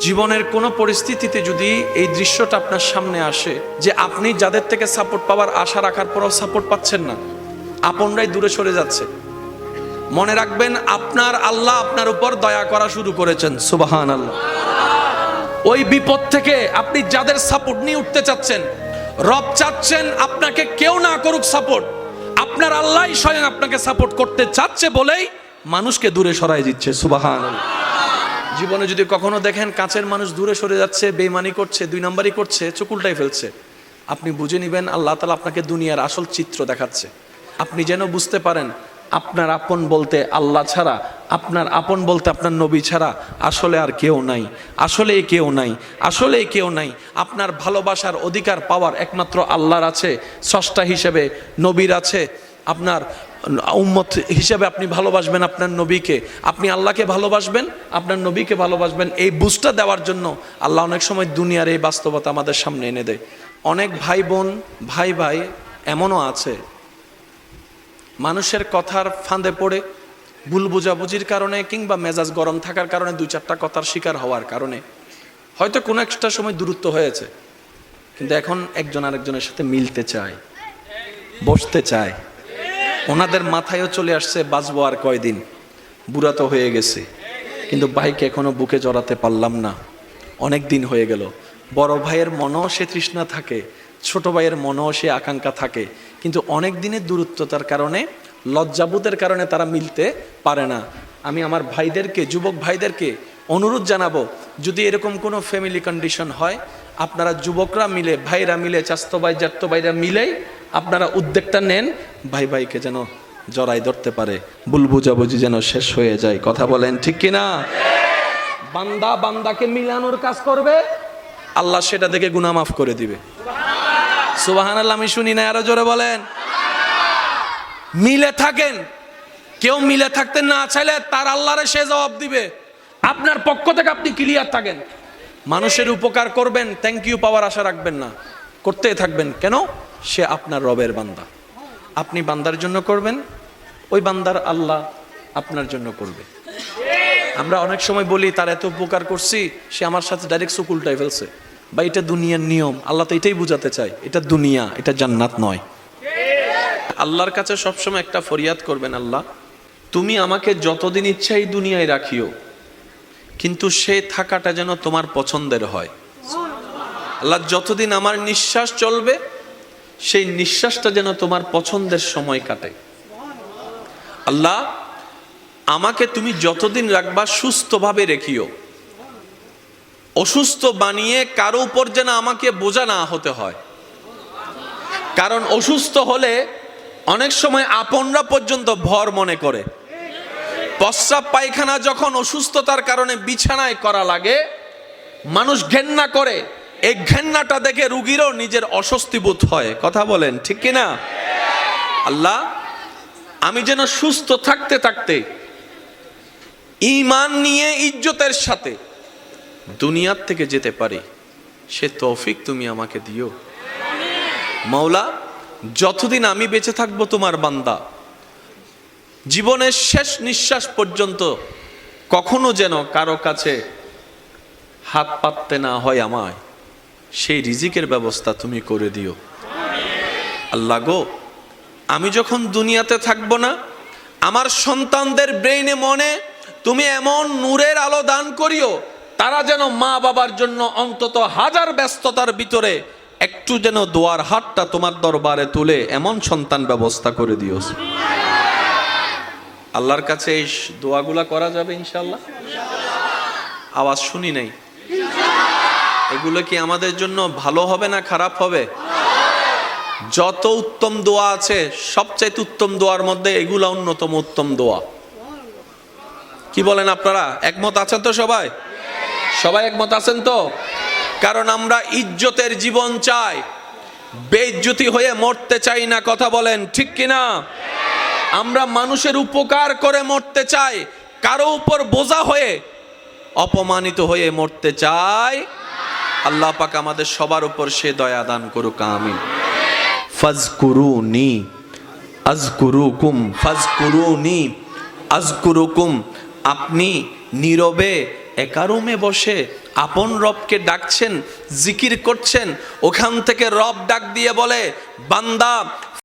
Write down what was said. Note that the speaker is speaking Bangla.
জীবনের কোনো পরিস্থিতিতে যদি এই দৃশ্যটা আপনার সামনে আসে যে আপনি যাদের থেকে সাপোর্ট পাওয়ার আশা রাখার পরও সাপোর্ট পাচ্ছেন না, আপনরাই দূরে সরে যাচ্ছে, মনে রাখবেন আপনার আল্লাহ আপনার উপর দয়া করা শুরু করেছেন। সুবহানাল্লাহ। ওই বিপদ থেকে আপনি যাদের সাপোর্ট নিয়ে উঠতে চাচ্ছেন, রব চাচ্ছেন আপনাকে কেউ না করুক সাপোর্ট, আপনার আল্লাহই স্বয়ং আপনাকে সাপোর্ট করতে চাচ্ছে বলেই মানুষকে দূরে সরাই দিচ্ছে। সুবহানাল্লাহ। জীবনে যদি কখনো দেখেন কাছের মানুষ দূরে সরে যাচ্ছে, বেঈমানি করছে, দুই নম্বরই করছে, চোখ উল্টাই ফেলছে, আপনি বুঝে নেবেন আল্লাহ তাআলা আপনাকে দুনিয়ার আসল চিত্র দেখাচ্ছে। আপনি যেন বুঝতে পারেন আপনার আপন বলতে আল্লাহ ছাড়া, আপনার আপন বলতে আপনার নবী ছাড়া আসলে আর কেউ নাই, আসলে কেউ নাই, আসলে কেউ নাই। আপনার ভালোবাসার অধিকার পাওয়ার একমাত্র আল্লাহর আছে, স্রষ্টা হিসেবে নবীর আছে। আপনার উম্মত হিসেবে আপনি ভালোবাসবেন আপনার নবীকে, আপনি আল্লাহকে ভালোবাসবেন, আপনার নবীকে ভালোবাসবেন। এই বুঝটা দেওয়ার জন্য আল্লাহ অনেক সময় দুনিয়ার এই বাস্তবতা আমাদের সামনে এনে দেয়। অনেক ভাই বোন, ভাই ভাই এমনও আছে মানুষের কথার ফাঁদে পড়ে, ভুল বোঝাবুঝির কারণে কিংবা মেজাজ গরম থাকার কারণে, দুই চারটা কথার শিকার হওয়ার কারণে হয়তো কোনো একটা সময় দূরত্ব হয়েছে, কিন্তু এখন একজন আরেকজনের সাথে মিলতে চায়, বসতে চায়। ওনাদের মাথায়ও চলে আসছে বাঁচবো আর কয়দিন, বুড়া তো হয়ে গেছে, কিন্তু ভাইকে এখনো বুকে জড়াতে পারলাম না, অনেক দিন হয়ে গেল। বড় ভাইয়ের মনও সে তৃষ্ণা থাকে, ছোট ভাইয়ের মনও সে আকাঙ্ক্ষা থাকে, কিন্তু অনেক দিনের দূরত্বতার কারণে, লজ্জাবোধের কারণে তারা মিলতে পারে না। আমি আমার ভাইদেরকে, যুবক ভাইদেরকে অনুরোধ জানাবো, যদি এরকম কোনো ফ্যামিলি কন্ডিশন হয়, আপনারা যুবকরা মিলে, ভাইরা মিলে, চাস্তো ভাই জাত্তো ভাইরা মিলেই আপনারা উদ্যোগটা নেন, ভাই ভাইকে যেন জড়াই ধরতে পারে, ভুল বুঝাবুঝি যেন শেষ হয়ে যায়। কথা বলেন ঠিক কিনা? বান্দা বান্দাকে মিলানোর কাজ করবে, আল্লাহ সেটা দেখে গুনাহ মাফ করে দিবে। সুবহানাল্লাহ। আমি শুনি না, আরো জোরে বলেন। মিলে থাকেন, কেউ মিলে থাকতে না চাইলে তার আল্লাহরে সে জবাব দিবে। আপনার পক্ষ থেকে আপনি ক্লিয়ার থাকেন, মানুষের উপকার করবেন, থ্যাংক ইউ পাওয়ার আশা রাখবেন না, করতেই থাকবেন। কেন? সে আপনার রবের বান্দা, আপনি বান্দার জন্য করবেন, ওই বান্দার আল্লাহ আপনার জন্য করবে। আমরা অনেক সময় বলি তার এত উপকার করছি, সে আমার সাথে ডাইরেক্ট চোখ উল্টাই ফেলছে। বা এটা দুনিয়ার নিয়ম, আল্লাহ তো এটাই বুঝাতে চায়, এটা দুনিয়া, এটা জান্নাত নয়। আল্লাহর কাছে সবসময় একটা ফরিয়াদ করবেন, আল্লাহ তুমি আমাকে যতদিন ইচ্ছা এই দুনিয়ায় রাখিও, কিন্তু সে থাকাটা যেন তোমার পছন্দের হয়। আল্লাহ যতদিন আমার নিঃশ্বাস চলবে, সেই নিঃশ্বাসটা যেন তোমার পছন্দের সময় কাটে। আল্লাহ আমাকে তুমি যতদিন রাখবা সুস্থভাবে রেখিও, অসুস্থ বানিয়ে কারো উপর যেন আমাকে বোঝা না হতে হয়। কারণ অসুস্থ হলে অনেক সময় আপনরা পর্যন্ত ভর মনে করে। প্রস্রাব পায়খানা যখন অসুস্থতার কারণে বিছানায় করা লাগে, মানুষ ঘেন্না করে, এই ঘেন্নাটা দেখে রুগীরও নিজের অস্বস্তি বোধ হয়। কথা বলেন ঠিক কিনা? আল্লাহ আমি যেন সুস্থ থাকতে থাকতে ঈমান নিয়ে ইজ্জতের সাথে দুনিয়ার থেকে যেতে পারি, সে তৌফিক তুমি আমাকে দিও। মাওলা যতদিন আমি বেঁচে থাকবো তোমার বান্দা, জীবনের শেষ নিঃশ্বাস পর্যন্ত কখনো যেন কারো কাছে হাত পাততে না হয় আমায়, সেই রিজিকের ব্যবস্থা তুমি করে দিও। আল্লাহ গো আমি যখন দুনিয়াতে থাকবো না, আমার সন্তানদের ব্রেইনে মনে তুমি এমন নূরের আলো দান করিও, তারা যেন মা বাবার জন্য অন্তত হাজার ব্যস্ততার ভিতরে একটু যেন দোয়ার হাতটা তোমার দরবারে তুলে এমন সন্তান ব্যবস্থা করে দিও। আল্লাহর কাছে এই দোয়াগুলা করা যাবে ইনশাআল্লাহ? আওয়াজ শুনি নাই। এগুলো কি আমাদের জন্য ভালো হবে না খারাপ হবে? যত উত্তম দোয়া আছে, সবচাইতে উত্তম দোয়ার মধ্যে এগুলা অন্যতম উত্তম দোয়া। কি বলেন আপনারা? একমত আছেন তো সবাই? সবাই একমত আছেন তো? কারণ আমরা ইজ্জতের জীবন চাই, বেইজ্জতি হয়ে মরতে চাই না। কথা বলেন ঠিক কিনা? আমরা মানুষের উপকার করে মরতে চাই, কারো উপর বোঝা হয়ে অপমানিত হয়ে মরতে চাই। আল্লাহ পাক আমাদের সবার উপর সে দয়া দান করুক, আমিন। ফাজকুরুনি আযকুরুকুম, ফাজকুরুনি আযকুরুকুম। আপনি নীরবে একা রুমে বসে আপন রবকে ডাকছেন, জিকির করছেন, ওখান থেকে রব ডাক দিয়ে বলে, বান্দা